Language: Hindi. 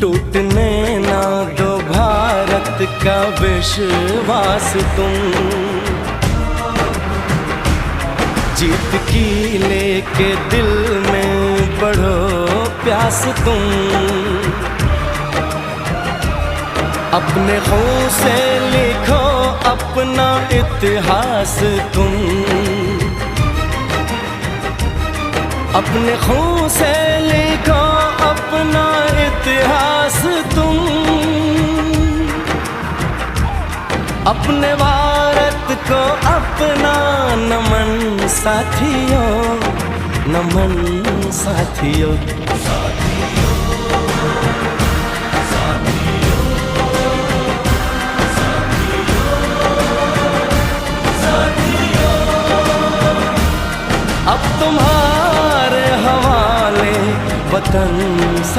टूटने ना दो भारत का विश्वास तुम, जीत की लेके दिल में बढ़ो प्यास तुम, अपने खून से लिखो अपना इतिहास तुम, अपने खून से लिखो अपना इतिहास तुम, अपने भारत को अपना नमन साथियों, नमन साथियों। अब तुम्हारे हवाले वतन